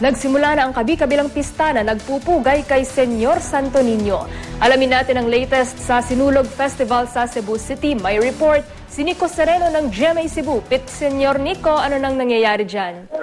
Nagsimula na ang kabi-kabilang pista na nagpupugay kay Senyor Santo Niño. Alamin natin ang latest sa Sinulog Festival sa Cebu City. May report si Nico Sereno ng GMA Cebu. Senyor Nico, ano nang nangyayari dyan?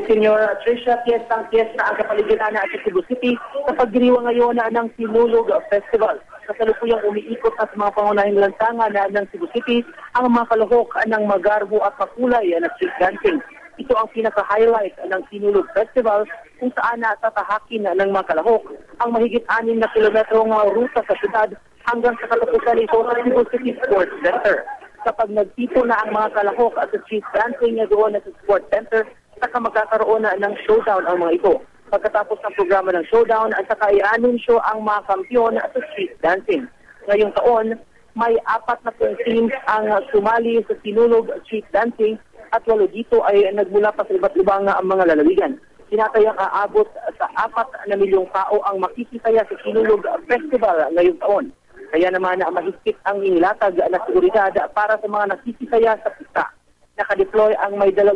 Senyor Tricia, piyesta ang kapaligiran na sa Cebu City sa pagdiriwa ngayon ng Sinulog Festival. Kasalukuyang umiikot at mga pangunahing lansangan ng Cebu City ang mga kalahok ng magarbo at makulay na street dancing. Ito ang pinaka-highlight ng Sinulog Festival kung saan natatahakin ng mga kalahok ang mahigit 6 na kilometrong ruta sa syudad hanggang sa katapusan nito sa Cebu City Sports Center. Kapag nagtipon na ang mga kalahok at street dancing doon sa Sports Center, saka magkakaroon na ng showdown ang mga ito. Pagkatapos ng programa ng showdown, at saka i-anunsyo ang mga kampiyon sa street dancing. Ngayong taon, may 4 na teams ang sumali sa Sinulog Street Dancing at 8 dito ay nagmula pa sa iba't ibang mga lalawigan. Tinatayang aabot sa 4 na milyong tao ang makikisaya sa Sinulog Festival ngayong taon. Kaya naman mahigpit ang inilatag na seguridad para sa mga nakikisaya sa pista. Nakadeploy ang may 2,000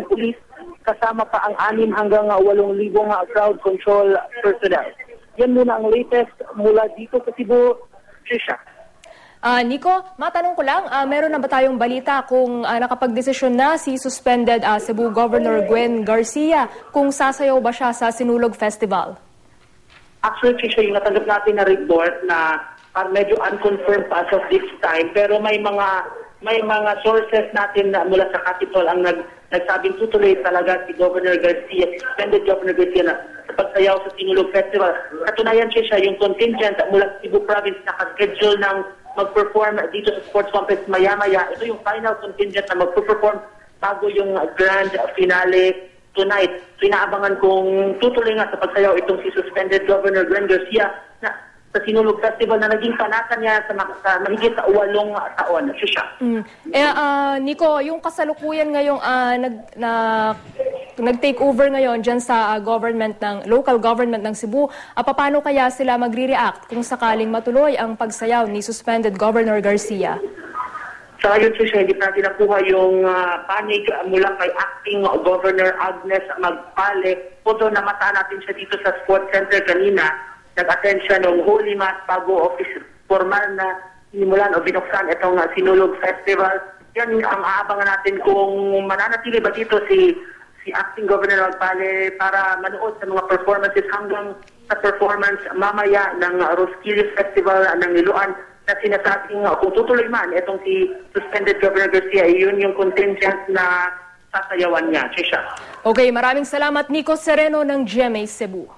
pulis kasama pa ang 6 hanggang 8,000 crowd control personnel. Yan muna ang latest mula dito sa Cebu. Trisha. Nico, matanong ko lang, meron na ba tayong balita kung nakapagdesisyon na si suspended Cebu Governor Gwen Garcia kung sasayaw ba siya sa Sinulog Festival? Actually, Trisha, yung natanggap natin na report na medyo unconfirmed pa as of this time, pero may mga sources natin na mula sa Capitol ang nagsabing tutuloy talaga si Governor Garcia, suspended Governor Garcia na sa pagsayaw sa Sinulog Festival. Katunayan siya yung contingent mula sa Cebu Province nakaschedule ng mag-perform dito sa sports complex maya-maya. Ito yung final contingent na mag-perform bago yung grand finale tonight. So inaabangan kung tutuloy nga sa pagsayaw itong si suspended Governor Gwen Garcia na sa Sinulog Festival na naging panatan niya sa mahigit sa 8 taon. Siya. Nico, yung kasalukuyan ngayong nag-take over ngayon dyan sa local government ng Cebu, paano kaya sila magre-react kung sakaling matuloy ang pagsayaw ni suspended Governor Garcia? Sa ngayon, Trisha, hindi pa natin nakuha yung panig mula kay Acting Governor Agnes Magpale. Although namataan natin siya dito sa Sports Center kanina, nag-attend siya ng Holy Mass bago formal na sinimulan o binuksan itong Sinulog Festival. Yan ang aabangan natin kung mananatili ba dito si Acting Governor Magpale para manood sa mga performances hanggang sa performance mamaya ng Roskilde Festival ng Niluan na sinasabing kung tutuloy man itong si suspended Governor Garcia, yun yung contingent na sasayawan niya. Trisha. Okay, maraming salamat Nico Sereno ng GMA Cebu.